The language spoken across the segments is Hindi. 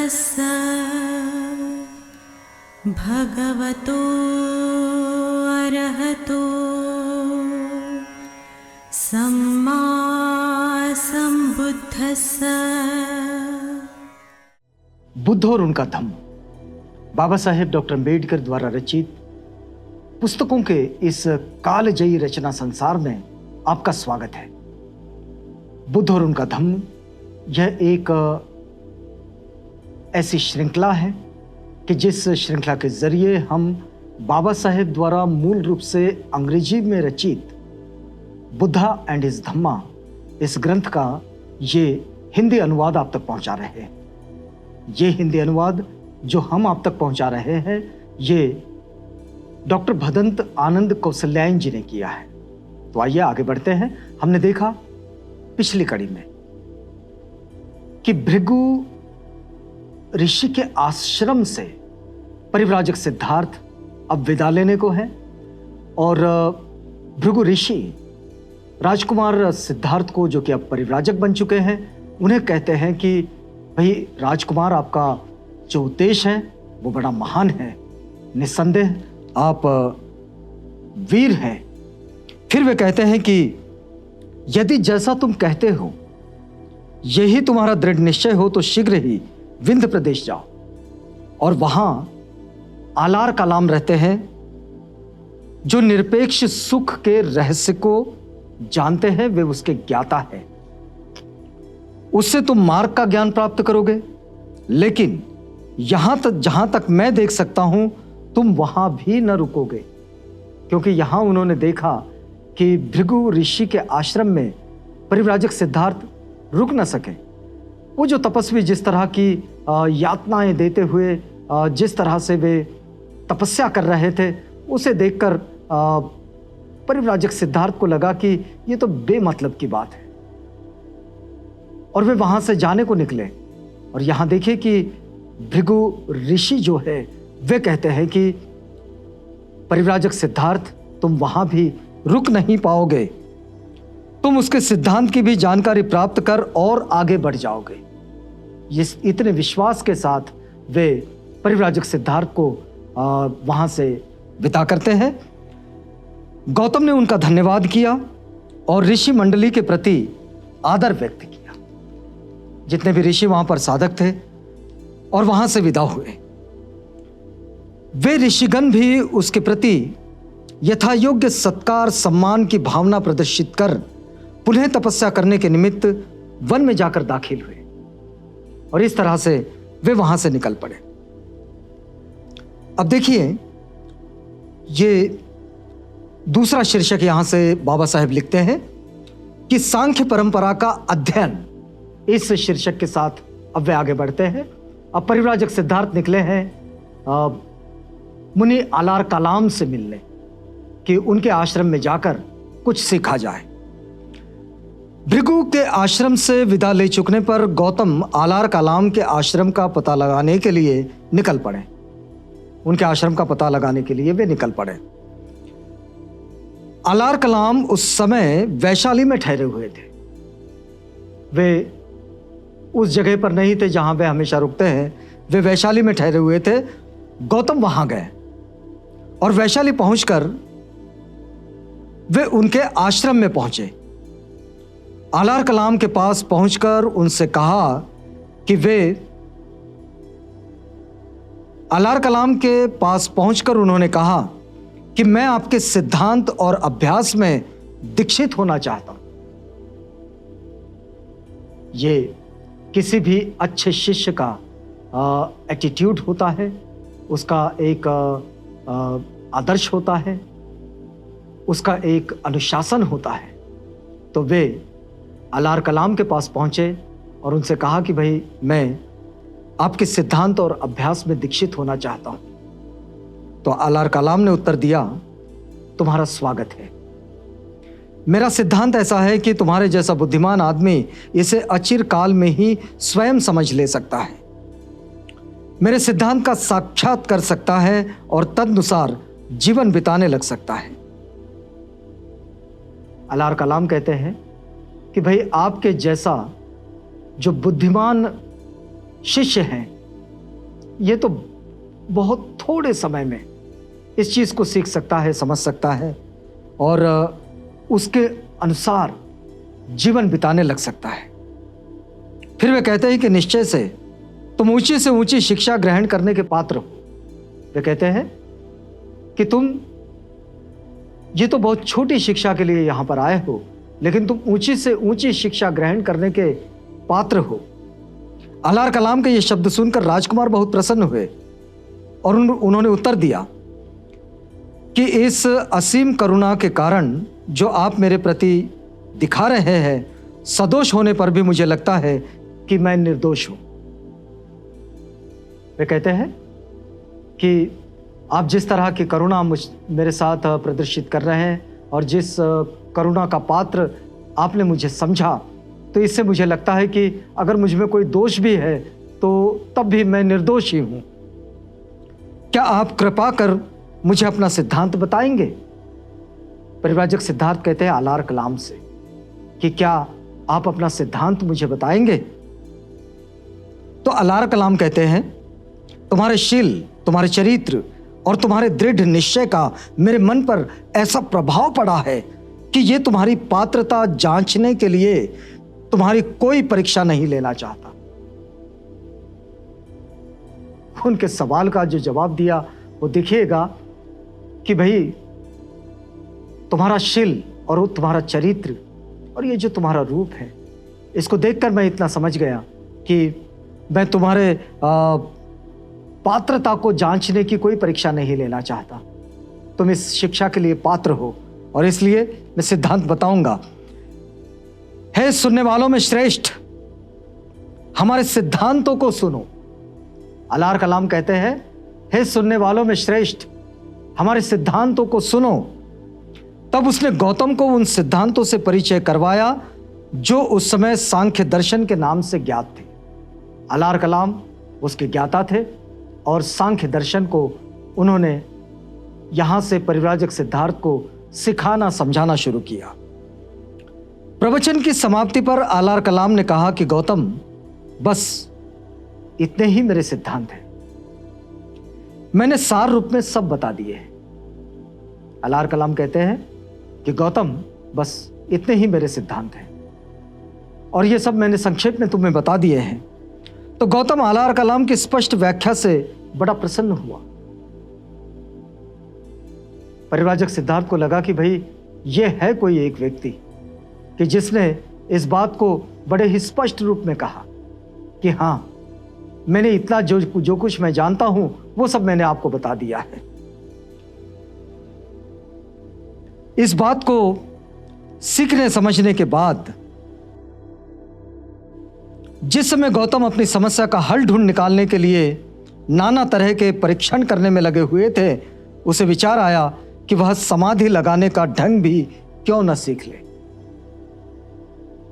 तस्स भगवतो अरहतो सम्मा सम्बुद्धस्स। बुद्ध और उनका धम्म, बाबा साहेब डॉक्टर अम्बेडकर द्वारा रचित पुस्तकों के इस कालजयी रचना संसार में आपका स्वागत है। बुद्ध और उनका धम्म यह एक ऐसी श्रृंखला है कि जिस श्रृंखला के जरिए हम बाबा साहेब द्वारा मूल रूप से अंग्रेजी में रचित बुद्धा एंड हिज धम्मा इस ग्रंथ का ये हिंदी अनुवाद आप तक पहुंचा रहे हैं। ये हिंदी अनुवाद जो हम आप तक पहुंचा रहे हैं ये डॉक्टर भदंत आनंद कौशल्यायन जी ने किया है। तो आइए आगे बढ़ते हैं। हमने देखा पिछली कड़ी में कि भृगु ऋषि के आश्रम से परिव्राजक सिद्धार्थ अब विदा लेने को है और भृगु ऋषि राजकुमार सिद्धार्थ को, जो कि अब परिव्राजक बन चुके हैं, उन्हें कहते हैं कि भाई राजकुमार, आपका जो उद्देश्य है वो बड़ा महान है, निस्संदेह आप वीर हैं। फिर वे कहते हैं कि यदि जैसा तुम कहते हो यही तुम्हारा दृढ़ निश्चय हो तो शीघ्र ही विंध्य प्रदेश जाओ और वहां आलार कलाम रहते हैं जो निरपेक्ष सुख के रहस्य को जानते हैं, वे उसके ज्ञाता है। उससे तुम मार्ग का ज्ञान प्राप्त करोगे, लेकिन जहां तक मैं देख सकता हूं तुम वहां भी न रुकोगे, क्योंकि यहां उन्होंने देखा कि भृगु ऋषि के आश्रम में परिव्राजक सिद्धार्थ रुक न सके। वो जो तपस्वी जिस तरह की यातनाएं देते हुए जिस तरह से वे तपस्या कर रहे थे, उसे देखकर परिव्राजक सिद्धार्थ को लगा कि ये तो बेमतलब की बात है और वे वहां से जाने को निकले। और यहां देखिए कि भृगु ऋषि जो है वे कहते हैं कि परिव्राजक सिद्धार्थ, तुम वहां भी रुक नहीं पाओगे, तुम उसके सिद्धांत की भी जानकारी प्राप्त कर और आगे बढ़ जाओगे। इस इतने विश्वास के साथ वे परिव्राजक सिद्धार्थ को वहां से विदा करते हैं। गौतम ने उनका धन्यवाद किया और ऋषि मंडली के प्रति आदर व्यक्त किया। जितने भी ऋषि वहां पर साधक थे और वहां से विदा हुए, वे ऋषिगण भी उसके प्रति यथायोग्य सत्कार सम्मान की भावना प्रदर्शित कर पुनः तपस्या करने के निमित्त वन में जाकर दाखिल हुए और इस तरह से वे वहां से निकल पड़े। अब देखिए, ये दूसरा शीर्षक यहां से बाबा साहेब लिखते हैं कि सांख्य परंपरा का अध्ययन। इस शीर्षक के साथ अब वे आगे बढ़ते हैं। अब परिव्राजक सिद्धार्थ निकले हैं मुनि आलार कलाम से मिलने, कि उनके आश्रम में जाकर कुछ सीखा जाए। भृगु के आश्रम से विदा ले चुकने पर गौतम आलार कलाम के आश्रम का पता लगाने के लिए निकल पड़े। उनके आश्रम का पता लगाने के लिए वे निकल पड़े। आलार कलाम उस समय वैशाली में ठहरे हुए थे। वे उस जगह पर नहीं थे जहां वे हमेशा रुकते हैं, वे वैशाली में ठहरे हुए थे। गौतम वहां गए और वैशाली पहुंचकर वे उनके आश्रम में पहुंचे। आलार कलाम के पास पहुंचकर उनसे कहा कि वे आलार कलाम के पास पहुंचकर उन्होंने कहा कि मैं आपके सिद्धांत और अभ्यास में दीक्षित होना चाहता हूं। ये किसी भी अच्छे शिष्य का एटीट्यूड होता है, उसका एक आदर्श होता है, उसका एक अनुशासन होता है। तो वे आलार कलाम के पास पहुंचे और उनसे कहा कि भाई मैं आपके सिद्धांत और अभ्यास में दीक्षित होना चाहता हूं। तो आलार कलाम ने उत्तर दिया, तुम्हारा स्वागत है। मेरा सिद्धांत ऐसा है कि तुम्हारे जैसा बुद्धिमान आदमी इसे अचिर काल में ही स्वयं समझ ले सकता है, मेरे सिद्धांत का साक्षात कर सकता है और तदनुसार जीवन बिताने लग सकता है। आलार कलाम कहते हैं कि भाई आपके जैसा जो बुद्धिमान शिष्य हैं ये तो बहुत थोड़े समय में इस चीज़ को सीख सकता है, समझ सकता है और उसके अनुसार जीवन बिताने लग सकता है। फिर वे कहते हैं कि निश्चय से तुम ऊंची से ऊंची शिक्षा ग्रहण करने के पात्र हो। वे कहते हैं कि तुम ये तो बहुत छोटी शिक्षा के लिए यहां पर आए हो, लेकिन तुम ऊंची से ऊंची शिक्षा ग्रहण करने के पात्र हो। अलार कलाम के ये शब्द सुनकर राजकुमार बहुत प्रसन्न हुए और उन्होंने उत्तर दिया कि इस असीम करुणा के कारण जो आप मेरे प्रति दिखा रहे हैं, सदोष होने पर भी मुझे लगता है कि मैं निर्दोष हूं। वे कहते हैं कि आप जिस तरह की करुणा मेरे साथ प्रदर्शित कर रहे हैं और जिस करुणा का पात्र आपने मुझे समझा, तो इससे मुझे लगता है कि अगर मुझ में कोई दोष भी है तो तब भी मैं निर्दोष ही हूं। क्या आप कृपा कर मुझे अपना सिद्धांत बताएंगे? परिव्राजक सिद्धार्थ कहते हैं अलार कलाम से कि क्या आप अपना सिद्धांत मुझे बताएंगे? तो अलार कलाम कहते हैं, तुम्हारे शील, तुम्हारे चरित्र और तुम्हारे दृढ़ निश्चय का मेरे मन पर ऐसा प्रभाव पड़ा है कि ये तुम्हारी पात्रता जांचने के लिए तुम्हारी कोई परीक्षा नहीं लेना चाहता। उनके सवाल का जो जवाब दिया वो देखिएगा कि भाई तुम्हारा शील और वो तुम्हारा चरित्र और ये जो तुम्हारा रूप है, इसको देखकर मैं इतना समझ गया कि मैं तुम्हारे पात्रता को जांचने की कोई परीक्षा नहीं लेना चाहता। तुम इस शिक्षा के लिए पात्र हो और इसलिए मैं सिद्धांत बताऊंगा। हे सुनने वालों में श्रेष्ठ, हमारे सिद्धांतों को सुनो। अलार कलाम कहते हैं, हे सुनने वालों में श्रेष्ठ, हमारे सिद्धांतों को सुनो। तब उसने गौतम को उन सिद्धांतों से परिचय करवाया जो उस समय सांख्य दर्शन के नाम से ज्ञात थे। अलार कलाम उसके ज्ञाता थे और सांख्य दर्शन को उन्होंने यहां से परिव्राजक सिद्धार्थ को सिखाना समझाना शुरू किया। प्रवचन की समाप्ति पर अलार कलाम ने कहा कि गौतम, बस इतने ही मेरे सिद्धांत हैं, मैंने सार रूप में सब बता दिए हैं। अलार कलाम कहते हैं कि गौतम, बस इतने ही मेरे सिद्धांत हैं और ये सब मैंने संक्षेप में तुम्हें बता दिए हैं। तो गौतम अलार कलाम की स्पष्ट व्याख्या से बड़ा प्रसन्न हुआ। परिव्राजक सिद्धार्थ को लगा कि भाई ये है कोई एक व्यक्ति कि जिसने इस बात को बड़े ही स्पष्ट रूप में कहा कि हाँ, मैंने इतना जो कुछ मैं जानता हूं वो सब मैंने आपको बता दिया है। इस बात को सीखने समझने के बाद जिस समय गौतम अपनी समस्या का हल ढूंढ निकालने के लिए नाना तरह के परीक्षण करने में लगे हुए थे, उसे विचार आया कि वह समाधि लगाने का ढंग भी क्यों न सीख ले।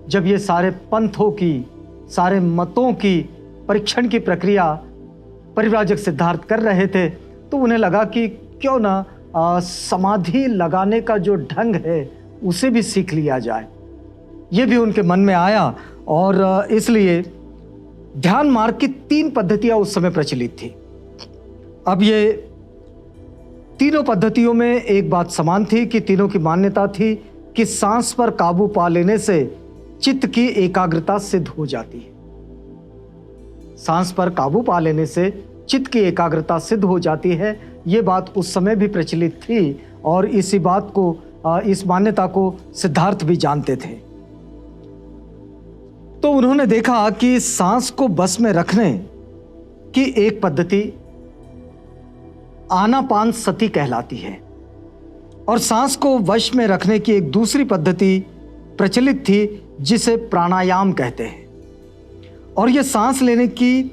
जब ये सारे पंथों की, सारे मतों की परीक्षण की प्रक्रिया परिव्राजक सिद्धार्थ कर रहे थे, तो उन्हें लगा कि क्यों ना समाधि लगाने का जो ढंग है उसे भी सीख लिया जाए। ये भी उनके मन में आया और इसलिए ध्यान मार्ग की 3 पद्धतियां उस समय प्रचलित थी। अब ये तीनों पद्धतियों में एक बात समान थी कि तीनों की मान्यता थी कि सांस पर काबू पा लेने से चित्त की एकाग्रता सिद्ध हो जाती है। सांस पर काबू पा लेने से चित्त की एकाग्रता सिद्ध हो जाती है, ये बात उस समय भी प्रचलित थी और इसी बात को, इस मान्यता को सिद्धार्थ भी जानते थे। तो उन्होंने देखा कि सांस को बस में रखने की एक पद्धति आनापान सती कहलाती है और सांस को वश में रखने की एक दूसरी पद्धति प्रचलित थी जिसे प्राणायाम कहते हैं। और यह सांस लेने की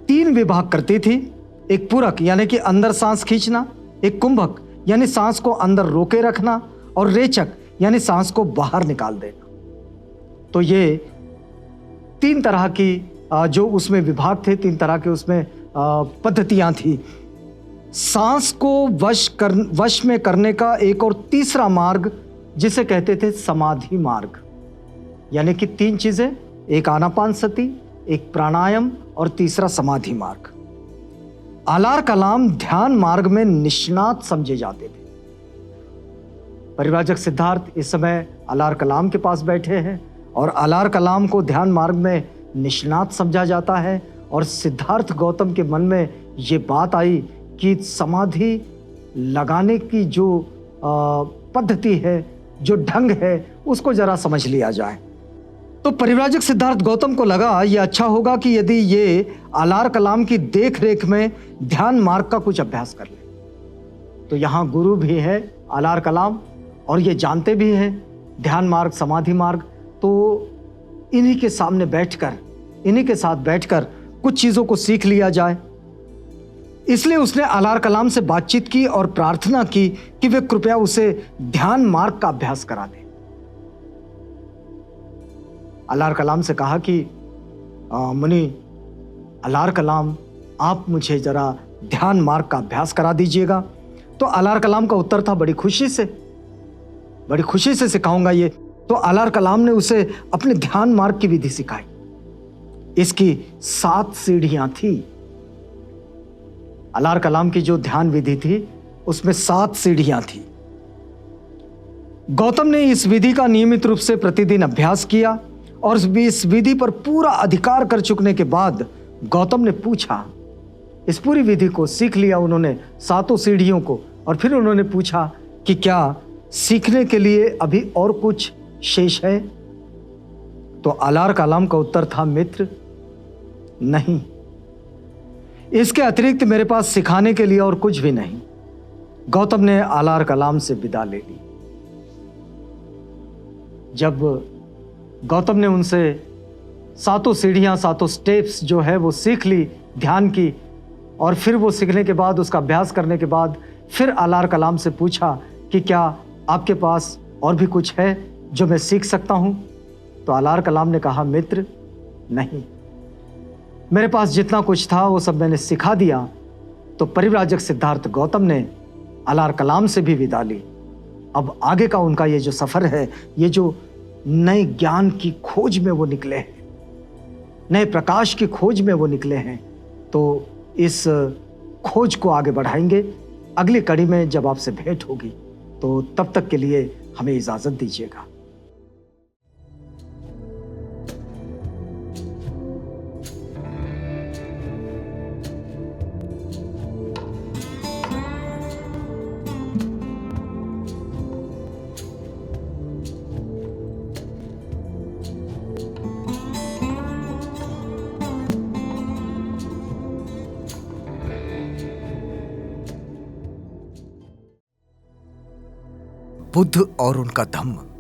3 विभाग करती थी। एक पूरक यानी कि अंदर सांस खींचना, एक कुंभक यानी सांस को अंदर रोके रखना और रेचक यानी सांस को बाहर निकाल देना। तो ये 3 तरह की जो उसमें विभाग थे, 3 तरह के उसमें पद्धतियां थी। सांस को वश में करने का एक और तीसरा मार्ग जिसे कहते थे समाधि मार्ग, यानी कि 3 चीजें एक आनापान सती, एक प्राणायाम और तीसरा समाधि मार्ग। आलार कलाम ध्यान मार्ग में निष्णात समझे जाते थे। परिव्राजक सिद्धार्थ इस समय आलार कलाम के पास बैठे हैं और आलार कलाम को ध्यान मार्ग में निष्णात समझा जाता है। और सिद्धार्थ गौतम के मन में ये बात आई कि समाधि लगाने की जो पद्धति है, जो ढंग है, उसको जरा समझ लिया जाए। तो परिव्राजक सिद्धार्थ गौतम को लगा ये अच्छा होगा कि यदि ये आलार कलाम की देख रेख में ध्यान मार्ग का कुछ अभ्यास कर ले। तो यहाँ गुरु भी है आलार कलाम और ये जानते भी हैं ध्यान मार्ग, समाधि मार्ग। तो इन्हीं के सामने बैठकर, इन्हीं के साथ बैठकर कुछ चीजों को सीख लिया जाए। इसलिए उसने आलार कलाम से बातचीत की और प्रार्थना की कि वे कृपया उसे ध्यान मार्ग का अभ्यास करा दें। आलार कलाम से कहा कि मुनि आलार कलाम, आप मुझे जरा ध्यान मार्ग का अभ्यास करा दीजिएगा। तो आलार कलाम का उत्तर था, बड़ी खुशी से सिखाऊंगा ये। तो आलार कलाम ने उसे अपने ध्यान मार्ग की विधि सिखाई। इसकी 7 सीढ़ियां थी। आलार कलाम की जो ध्यान विधि थी उसमें 7 सीढ़ियां थी। गौतम ने इस विधि का नियमित रूप से प्रतिदिन अभ्यास किया और इस विधि पर पूरा अधिकार कर चुकने के बाद गौतम ने पूछा, इस पूरी विधि को सीख लिया उन्होंने, 7 सीढ़ियों को, और फिर उन्होंने पूछा कि क्या सीखने के लिए अभी और कुछ शेष है? तो आलार कलाम का उत्तर था, मित्र नहीं, इसके अतिरिक्त मेरे पास सिखाने के लिए और कुछ भी नहीं। गौतम ने आलार कलाम से विदा ले ली। जब गौतम ने उनसे 7 सीढ़ियां, 7 स्टेप्स जो है वो सीख ली ध्यान की, और फिर वो सीखने के बाद, उसका अभ्यास करने के बाद फिर आलार कलाम से पूछा कि क्या आपके पास और भी कुछ है जो मैं सीख सकता हूं? तो आलार कलाम ने कहा, मित्र नहीं, मेरे पास जितना कुछ था वो सब मैंने सिखा दिया। तो परिव्राजक सिद्धार्थ गौतम ने आलार कलाम से भी विदा ली। अब आगे का उनका ये जो सफर है, ये जो नए ज्ञान की खोज में वो निकले हैं, नए प्रकाश की खोज में वो निकले हैं, तो इस खोज को आगे बढ़ाएंगे अगली कड़ी में जब आपसे भेंट होगी। तो तब तक के लिए हमें इजाजत दीजिएगा। बुद्ध और उनका धम्म।